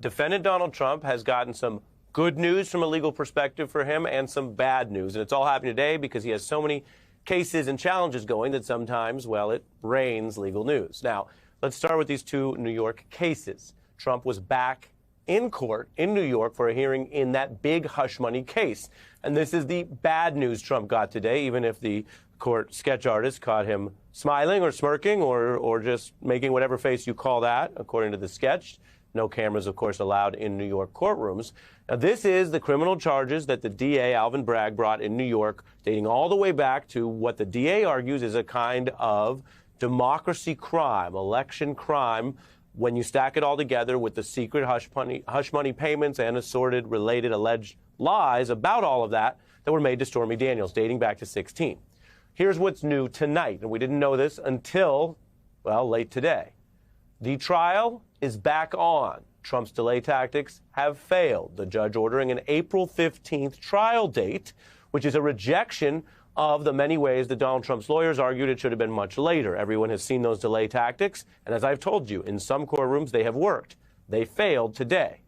defendant Donald Trump has gotten some good news from a legal perspective for him and some bad news. And it's all happening today because he has so many cases and challenges going that sometimes, well, it rains legal news. Now, let's start with these two New York cases. Trump was back in court in New York for a hearing in that big hush money case. And this is the bad news Trump got today, even if the court sketch artist caught him smiling or smirking or just making whatever face you call that, according to the sketch. No cameras, of course, allowed in New York courtrooms. Now, this is the criminal charges that the DA, Alvin Bragg, brought in New York, dating all the way back to what the DA argues is a kind of democracy crime, election crime, when you stack it all together with the secret hush money payments and assorted related alleged lies about all of that that were made to Stormy Daniels, dating back to 2016. Here's what's new tonight, and we didn't know this until, well, late today. The trial is back on. Trump's delay tactics have failed. The judge ordering an April 15th trial date, which is a rejection of the many ways that Donald Trump's lawyers argued it should have been much later. Everyone has seen those delay tactics, and as I've told you, in some courtrooms they have worked. They failed today.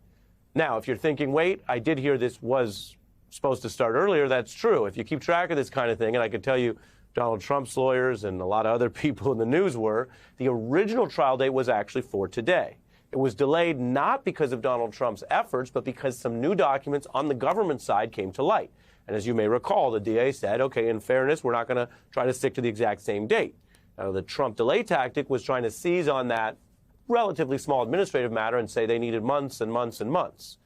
Now, if you're thinking, wait, I did hear this was supposed to start earlier, that's true. If you keep track of this kind of thing, and I can tell you Donald Trump's lawyers and a lot of other people in the news were, the original trial date was actually for today. It was delayed not because of Donald Trump's efforts, but because some new documents on the government side came to light. And as you may recall, the DA said, okay, in fairness, we're not going to try to stick to the exact same date. Now, the Trump delay tactic was trying to seize on that relatively small administrative matter and say they needed months and months and months.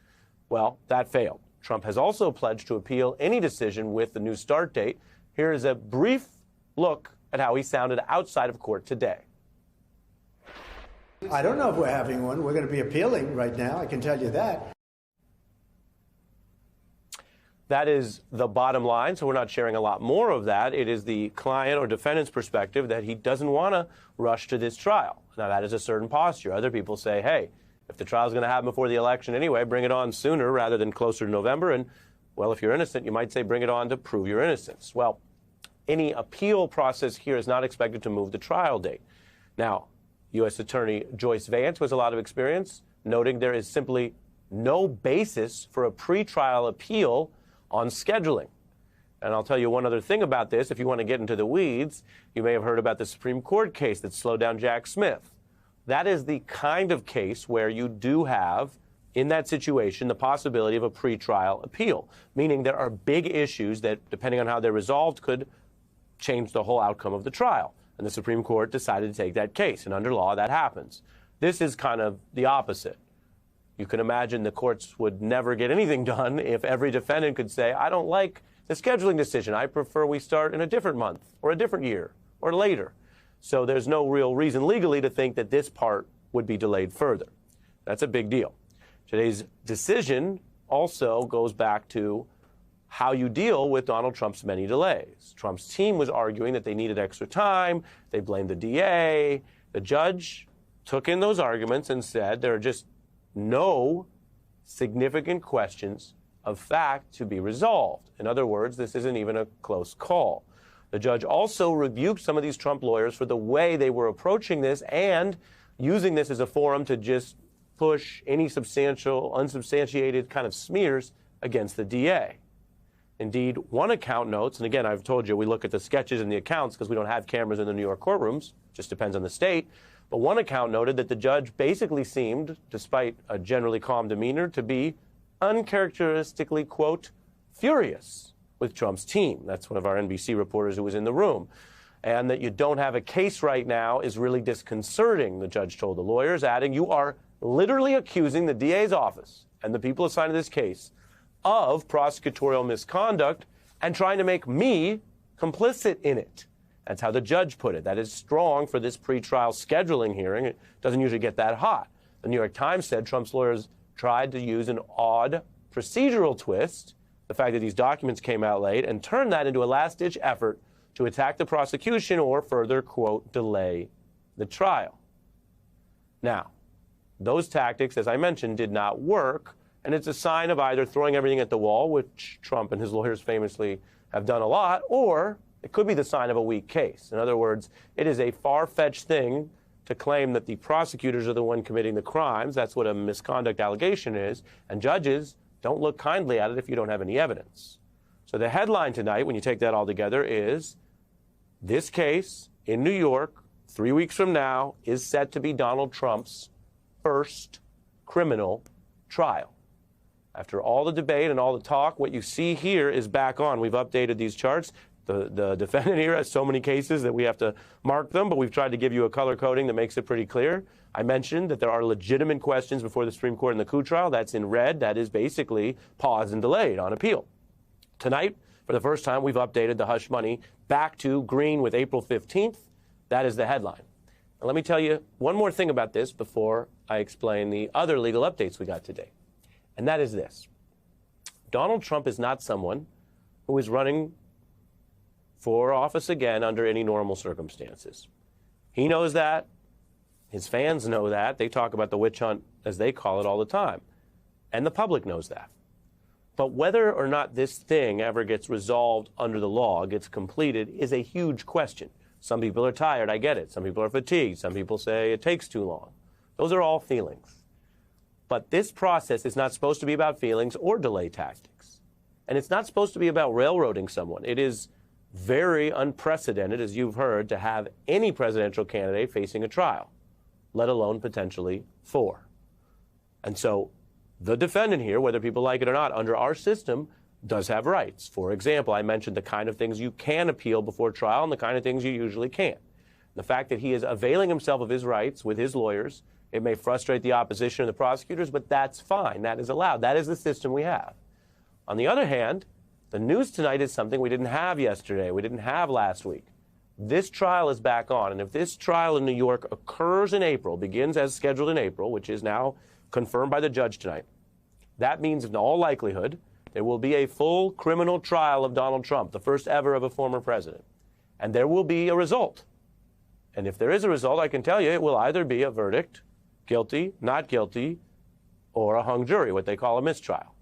Well, that failed. Trump has also pledged to appeal any decision with the new start date. Here is a brief look at how he sounded outside of court today. I don't know if we're having one. We're going to be appealing right now, I can tell you that. That is the bottom line, so we're not sharing a lot more of that. It is the client or defendant's perspective that he doesn't want to rush to this trial. Now, that is a certain posture. Other people say, hey, if the trial is going to happen before the election anyway, bring it on sooner rather than closer to November. And, well, if you're innocent, you might say bring it on to prove your innocence. Well, any appeal process here is not expected to move the trial date. Now, U.S. Attorney Joyce Vance, who has a lot of experience, noting there is simply no basis for a pretrial appeal on scheduling. And I'll tell you one other thing about this. If you want to get into the weeds, you may have heard about the Supreme Court case that slowed down Jack Smith. That is the kind of case where you do have, in that situation, the possibility of a pretrial appeal, meaning there are big issues that, depending on how they're resolved, could change the whole outcome of the trial. And the Supreme Court decided to take that case. And under law, that happens. This is kind of the opposite. You can imagine the courts would never get anything done if every defendant could say, I don't like the scheduling decision. I prefer we start in a different month or a different year or later. So there's no real reason legally to think that this part would be delayed further. That's a big deal. Today's decision also goes back to how you deal with Donald Trump's many delays. Trump's team was arguing that they needed extra time. They blamed the DA. The judge took in those arguments and said there are just no significant questions of fact to be resolved. In other words, this isn't even a close call. The judge also rebuked some of these Trump lawyers for the way they were approaching this and using this as a forum to just push any substantial, unsubstantiated kind of smears against the DA. Indeed, one account notes, and again, I've told you, we look at the sketches and the accounts because we don't have cameras in the New York courtrooms, just depends on the state. But one account noted that the judge basically seemed, despite a generally calm demeanor, to be uncharacteristically, quote, furious with Trump's team. That's one of our NBC reporters who was in the room. And that you don't have a case right now is really disconcerting, the judge told the lawyers, adding, you are literally accusing the DA's office and the people assigned to this case of prosecutorial misconduct and trying to make me complicit in it. That's how the judge put it. That is strong for this pretrial scheduling hearing. It doesn't usually get that hot. The New York Times said Trump's lawyers tried to use an odd procedural twist, the fact that these documents came out late, and turned that into a last-ditch effort to attack the prosecution or further, quote, delay the trial. Now, those tactics, as I mentioned, did not work, and it's a sign of either throwing everything at the wall, which Trump and his lawyers famously have done a lot, or it could be the sign of a weak case. In other words, it is a far-fetched thing to claim that the prosecutors are the one committing the crimes. That's what a misconduct allegation is. And judges don't look kindly at it if you don't have any evidence. So the headline tonight, when you take that all together, is this case in New York, 3 weeks from now, is set to be Donald Trump's first criminal trial. After all the debate and all the talk, what you see here is back on. We've updated these charts. The defendant here has so many cases that we have to mark them, but we've tried to give you a color coding that makes it pretty clear. I mentioned that there are legitimate questions before the Supreme Court in the coup trial. That's in red. That is basically paused and delayed on appeal. Tonight, for the first time, we've updated the hush money back to green with April 15th. That is the headline. Now, let me tell you one more thing about this before I explain the other legal updates we got today. And that is this. Donald Trump is not someone who is running for office again under any normal circumstances. He knows that. His fans know that. They talk about the witch hunt, as they call it, all the time. And the public knows that. But whether or not this thing ever gets resolved under the law, gets completed, is a huge question. Some people are tired, I get it. Some people are fatigued. Some people say it takes too long. Those are all feelings. But this process is not supposed to be about feelings or delay tactics. And it's not supposed to be about railroading someone. It is very unprecedented, as you've heard, to have any presidential candidate facing a trial, let alone potentially 4. And so the defendant here, whether people like it or not, under our system, does have rights. For example, I mentioned the kind of things you can appeal before trial and the kind of things you usually can't. The fact that he is availing himself of his rights with his lawyers, it may frustrate the opposition and the prosecutors, but that's fine. That is allowed. That is the system we have. On the other hand, the news tonight is something we didn't have yesterday, we didn't have last week. This trial is back on, and if this trial in New York occurs in April, begins as scheduled in April, which is now confirmed by the judge tonight, that means in all likelihood there will be a full criminal trial of Donald Trump, the first ever of a former president. And there will be a result. And if there is a result, I can tell you it will either be a verdict, guilty, not guilty, or a hung jury, what they call a mistrial.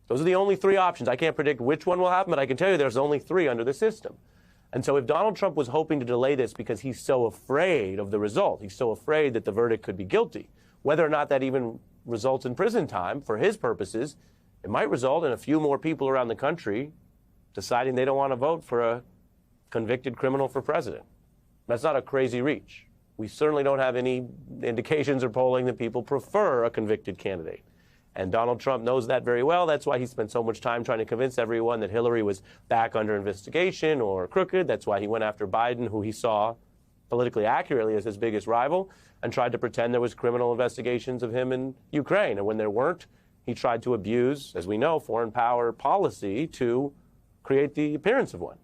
Those are the only 3 options. I can't predict which one will happen, but I can tell you there's only 3 under the system. And so if Donald Trump was hoping to delay this because he's so afraid of the result, he's so afraid that the verdict could be guilty, whether or not that even results in prison time for his purposes, it might result in a few more people around the country deciding they don't want to vote for a convicted criminal for president. That's not a crazy reach. We certainly don't have any indications or polling that people prefer a convicted candidate. And Donald Trump knows that very well. That's why he spent so much time trying to convince everyone that Hillary was back under investigation or crooked. That's why he went after Biden, who he saw politically accurately as his biggest rival, and tried to pretend there was criminal investigations of him in Ukraine. And when there weren't, he tried to abuse, as we know, foreign power policy to create the appearance of one.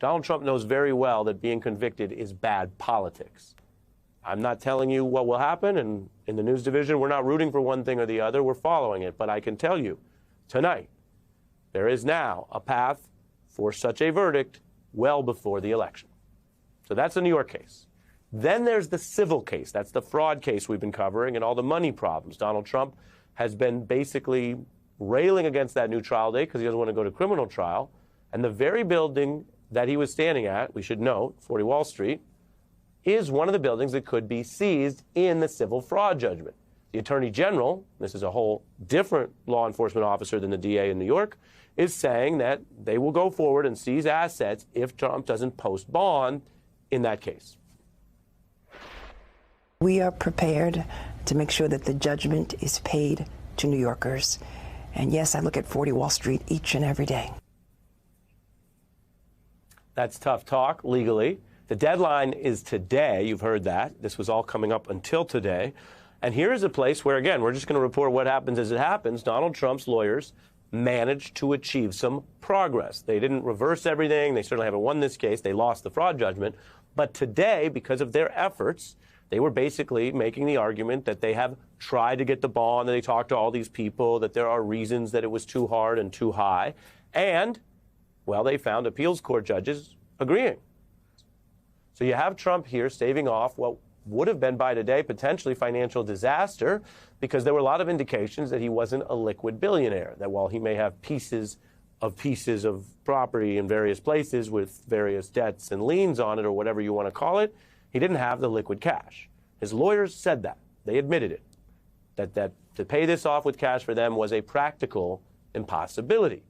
Donald Trump knows very well that being convicted is bad politics. I'm not telling you what will happen, and in the news division, we're not rooting for one thing or the other. We're following it. But I can tell you, tonight, there is now a path for such a verdict well before the election. So that's the New York case. Then there's the civil case. That's the fraud case we've been covering and all the money problems. Donald Trump has been basically railing against that new trial date because he doesn't want to go to criminal trial. And the very building that he was standing at, we should note, 40 Wall Street, is one of the buildings that could be seized in the civil fraud judgment. The Attorney General, this is a whole different law enforcement officer than the DA in New York, is saying that they will go forward and seize assets if Trump doesn't post bond in that case. We are prepared to make sure that the judgment is paid to New Yorkers. And yes, I look at 40 Wall Street each and every day. That's tough talk legally. The deadline is today. You've heard that. This was all coming up until today. And here is a place where, again, we're just going to report what happens as it happens. Donald Trump's lawyers managed to achieve some progress. They didn't reverse everything. They certainly haven't won this case. They lost the fraud judgment. But today, because of their efforts, they were basically making the argument that they have tried to get the bond, that they talked to all these people, that there are reasons that it was too hard and too high. And, well, they found appeals court judges agreeing. So you have Trump here staving off what would have been by today potentially financial disaster, because there were a lot of indications that he wasn't a liquid billionaire, that while he may have pieces of property in various places with various debts and liens on it or whatever you want to call it, he didn't have the liquid cash. His lawyers said that. They admitted it. That to pay this off with cash for them was a practical impossibility.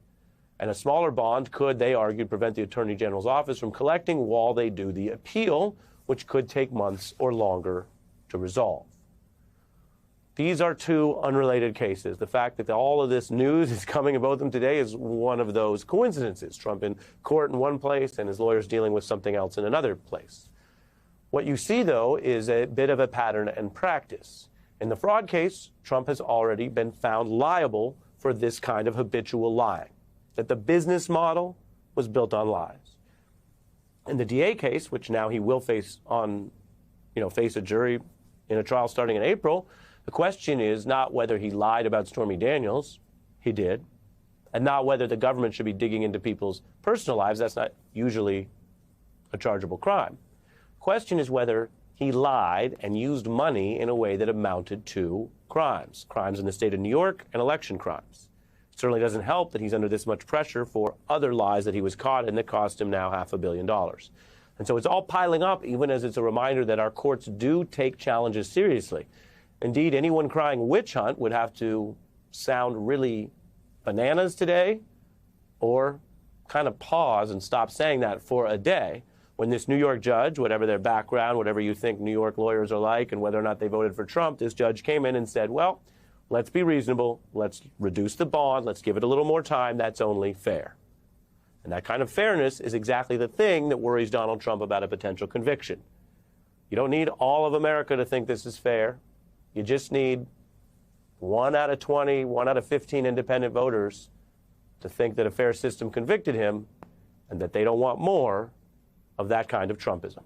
And a smaller bond could, they argued, prevent the Attorney General's office from collecting while they do the appeal, which could take months or longer to resolve. These are two unrelated cases. The fact that all of this news is coming about them today is one of those coincidences. Trump in court in one place and his lawyers dealing with something else in another place. What you see, though, is a bit of a pattern and practice. In the fraud case, Trump has already been found liable for this kind of habitual lying, that the business model was built on lies. In the DA case, which now he will face a jury in a trial starting in April, the question is not whether he lied about Stormy Daniels, he did, and not whether the government should be digging into people's personal lives. That's not usually a chargeable crime. The question is whether he lied and used money in a way that amounted to crimes in the state of New York and election crimes. It certainly doesn't help that he's under this much pressure for other lies that he was caught in that cost him now $500 million. And so it's all piling up, even as it's a reminder that our courts do take challenges seriously. Indeed, anyone crying witch hunt would have to sound really bananas today, or kind of pause and stop saying that for a day, when this New York judge, whatever their background, whatever you think New York lawyers are like, and whether or not they voted for Trump, this judge came in and said, well, let's be reasonable, let's reduce the bond, let's give it a little more time, that's only fair. And that kind of fairness is exactly the thing that worries Donald Trump about a potential conviction. You don't need all of America to think this is fair. You just need 1 out of 20, 1 out of 15 independent voters to think that a fair system convicted him and that they don't want more of that kind of Trumpism.